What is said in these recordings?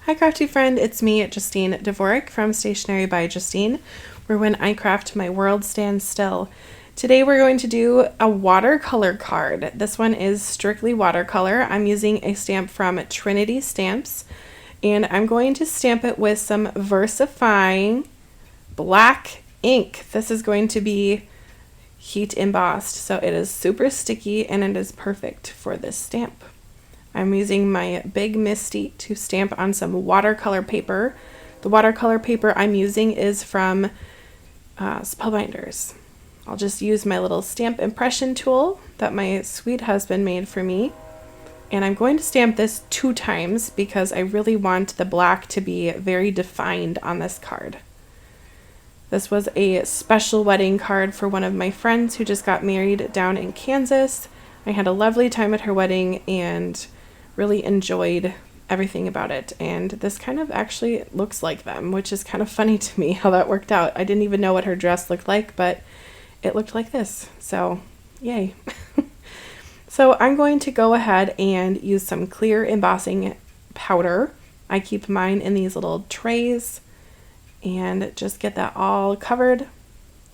Hi Crafty friend, it's me, Justine Dvorak from Stationery by Justine, where when I craft my world stands still. Today we're going to do a watercolor card. This one is strictly watercolor. I'm using a stamp from Trinity Stamps, and I'm going to stamp it with some VersaFine black ink. This is going to be heat embossed, so it is super sticky and it is perfect for this stamp. I'm using my Big Misty to stamp on some watercolor paper. The watercolor paper I'm using is from Spellbinders. I'll just use my little stamp impression tool that my sweet husband made for me. And I'm going to stamp this 2 times because I really want the black to be very defined on this card. This was a special wedding card for one of my friends who just got married down in Kansas. I had a lovely time at her wedding and really enjoyed everything about it, and this kind of actually looks like them, which is kind of funny to me how that worked out. I didn't even know what her dress looked like, but it looked like this, so yay. So I'm going to go ahead and use some clear embossing powder. I keep mine in these little trays and just get that all covered,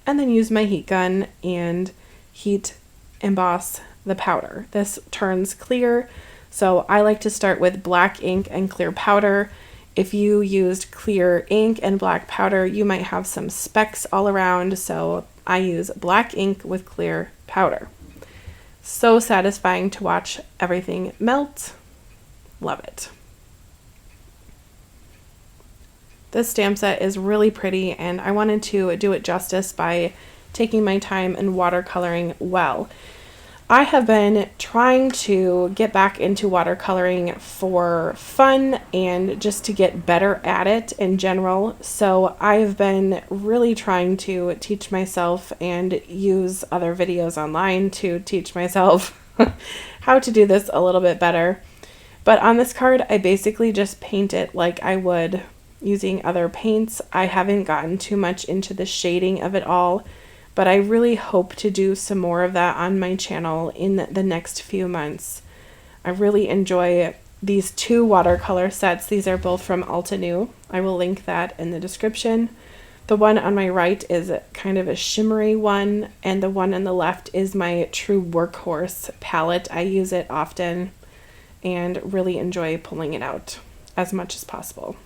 and then use my heat gun and heat emboss the powder. This turns clear, so I like to start with black ink and clear powder. If you used clear ink and black powder, you might have some specks all around, so I use black ink with clear powder. So satisfying to watch everything melt. Love it. This stamp set is really pretty, and I wanted to do it justice by taking my time and watercoloring well. I have been trying to get back into watercoloring for fun and just to get better at it in general. So I've been really trying to teach myself and use other videos online to teach myself how to do this a little bit better. But on this card, I basically just paint it like I would using other paints. I haven't gotten too much into the shading of it all, but I really hope to do some more of that on my channel in the next few months. I really enjoy these 2 watercolor sets. These are both from Altenew. I will link that in the description. The one on my right is kind of a shimmery one, and the one on the left is my true workhorse palette. I use it often and really enjoy pulling it out as much as possible.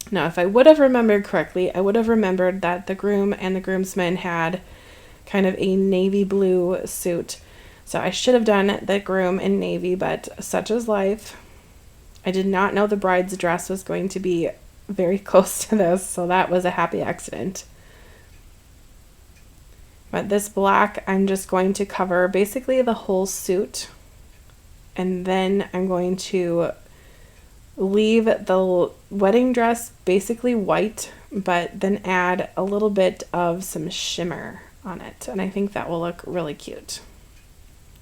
Now, if I would have remembered correctly, I would have remembered that the groom and the groomsmen had kind of a navy blue suit. So I should have done the groom in navy, but such is life. I did not know the bride's dress was going to be very close to this, so that was a happy accident. But this black, I'm just going to cover basically the whole suit, and then I'm going to leave the wedding dress basically white, but then add a little bit of some shimmer on it, and I think that will look really cute.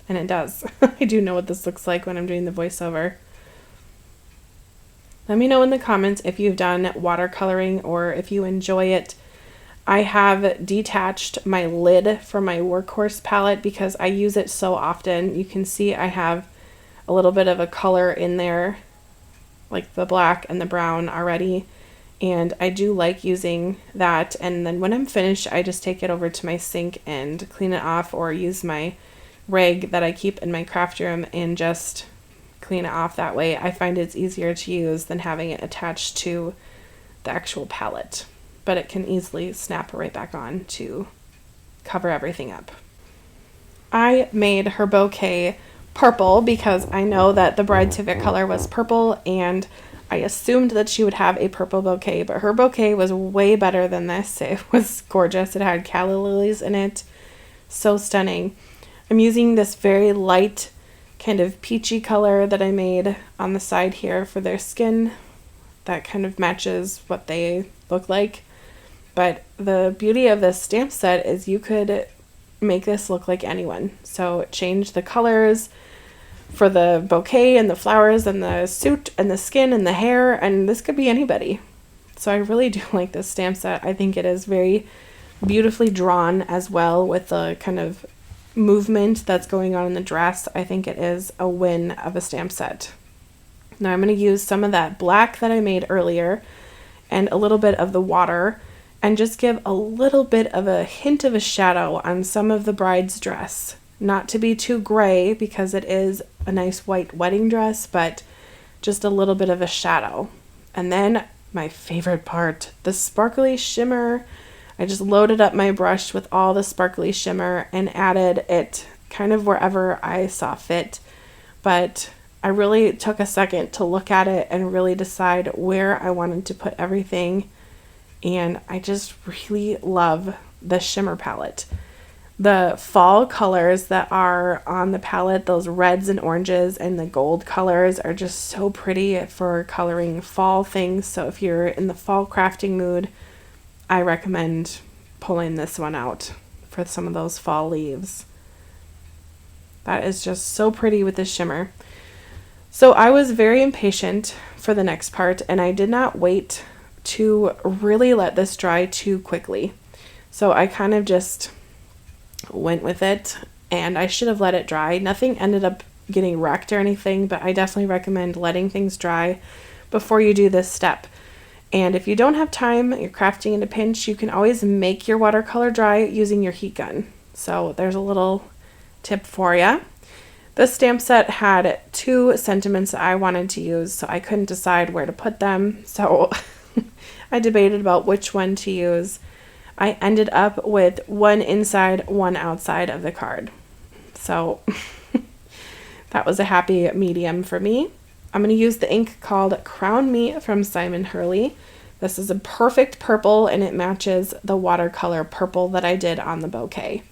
And it does. I do know what this looks like when I'm doing the voiceover. Let me know in the comments if you've done watercoloring or if you enjoy it. I have detached my lid from my workhorse palette because I use it so often. You can see I have a little bit of a color in there, like the black and the brown already, and I do like using that. And then when I'm finished, I just take it over to my sink and clean it off, or use my rag that I keep in my craft room and just clean it off that way. I find it's easier to use than having it attached to the actual palette, but it can easily snap right back on to cover everything up. I made her bouquet purple because I know that the bride's favorite color was purple, and I assumed that she would have a purple bouquet, but her bouquet was way better than this. It was gorgeous. It had calla lilies in it. So stunning. I'm using this very light kind of peachy color that I made on the side here for their skin. That kind of matches what they look like. But the beauty of this stamp set is you could make this look like anyone. So change the colors for the bouquet and the flowers and the suit and the skin and the hair, and this could be anybody. So I really do like this stamp set. I think it is very beautifully drawn as well, with the kind of movement that's going on in the dress. I think it is a win of a stamp set. Now I'm going to use some of that black that I made earlier and a little bit of the water and just give a little bit of a hint of a shadow on some of the bride's dress. Not to be too gray because it is a nice white wedding dress, but just a little bit of a shadow. And then my favorite part, the sparkly shimmer. I just loaded up my brush with all the sparkly shimmer and added it kind of wherever I saw fit. But I really took a second to look at it and really decide where I wanted to put everything. And I just really love the shimmer palette. The fall colors that are on the palette, those reds and oranges and the gold colors, are just so pretty for coloring fall things. So if you're in the fall crafting mood, I recommend pulling this one out for some of those fall leaves. That is just so pretty with the shimmer. So I was very impatient for the next part, and I did not wait to really let this dry too quickly. So I kind of just went with it, and I should have let it dry. Nothing ended up getting wrecked or anything, but I definitely recommend letting things dry before you do this step. And if you don't have time, you're crafting in a pinch, you can always make your watercolor dry using your heat gun. So there's a little tip for you. This stamp set had 2 sentiments that I wanted to use, so I couldn't decide where to put them. So I debated about which one to use. I ended up with one inside, one outside of the card. So that was a happy medium for me. I'm going to use the ink called Crown Me from Simon Hurley. This is a perfect purple, and it matches the watercolor purple that I did on the bouquet.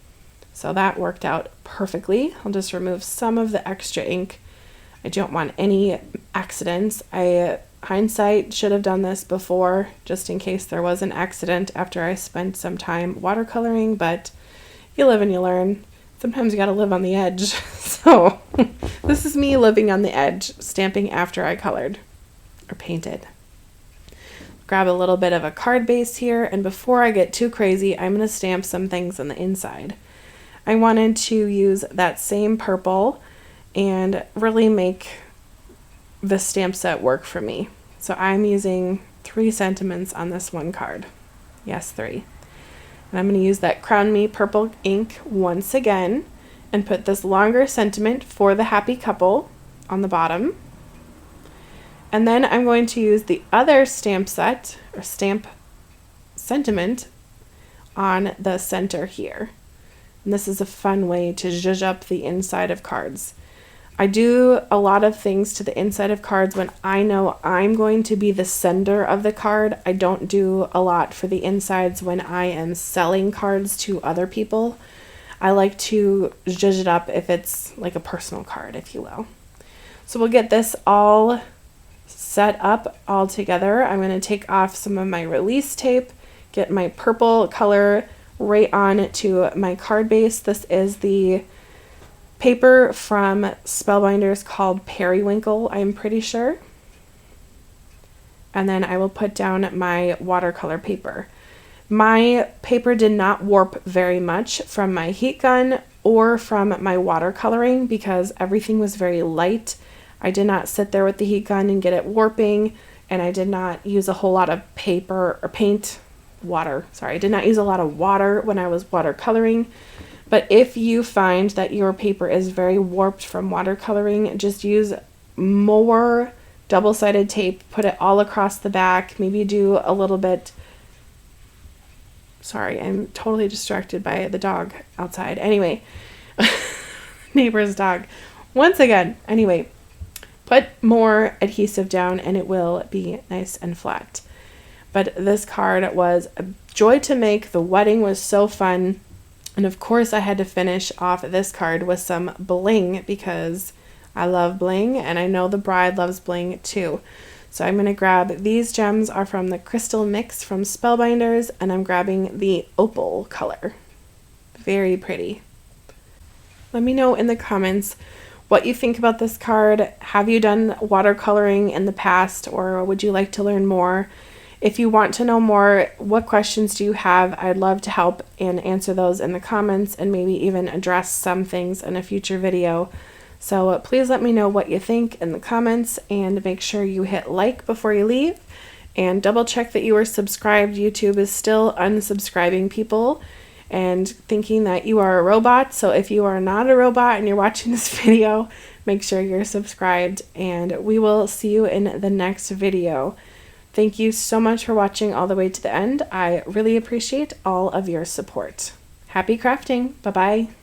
So that worked out perfectly. I'll just remove some of the extra ink. I don't want any accidents. Hindsight, should have done this before, just in case there was an accident after I spent some time watercoloring, but you live and you learn. Sometimes you gotta live on the edge. So this is me living on the edge, stamping after I colored or painted. Grab a little bit of a card base here, and before I get too crazy, I'm gonna stamp some things on the inside. I wanted to use that same purple and really make the stamp set work for me. So I'm using 3 sentiments on this one card. Yes, 3. And I'm going to use that Crown Me purple ink once again and put this longer sentiment for the happy couple on the bottom. And then I'm going to use the other stamp set or stamp sentiment on the center here. And this is a fun way to zhuzh up the inside of cards. I do a lot of things to the inside of cards when I know I'm going to be the sender of the card. I don't do a lot for the insides when I am selling cards to other people. I like to zhuzh it up if it's like a personal card, if you will. So we'll get this all set up all together. I'm going to take off some of my release tape, get my purple color right on to my card base. This is the paper from Spellbinders called Periwinkle, I'm pretty sure. And then I will put down my watercolor paper. My paper did not warp very much from my heat gun or from my watercoloring because everything was very light. I did not sit there with the heat gun and get it warping, and I did not use a whole lot of paper or water. I did not use a lot of water when I was watercoloring. But if you find that your paper is very warped from watercoloring, just use more double-sided tape, put it all across the back, maybe do a little bit. Sorry, I'm totally distracted by the dog outside. Anyway, neighbor's dog. Once again, anyway, put more adhesive down and it will be nice and flat. But this card was a joy to make. The wedding was so fun. And of course I had to finish off this card with some bling because I love bling and I know the bride loves bling too. So I'm going to grab these gems are from the Crystal Mix from Spellbinders, and I'm grabbing the opal color. Very pretty. Let me know in the comments what you think about this card. Have you done watercoloring in the past, or would you like to learn more? If you want to know more, what questions do you have? I'd love to help and answer those in the comments and maybe even address some things in a future video. So please let me know what you think in the comments, and make sure you hit like before you leave, and double check that you are subscribed. YouTube is still unsubscribing people and thinking that you are a robot. So if you are not a robot and you're watching this video, make sure you're subscribed, and we will see you in the next video. Thank you so much for watching all the way to the end. I really appreciate all of your support. Happy crafting. Bye-bye.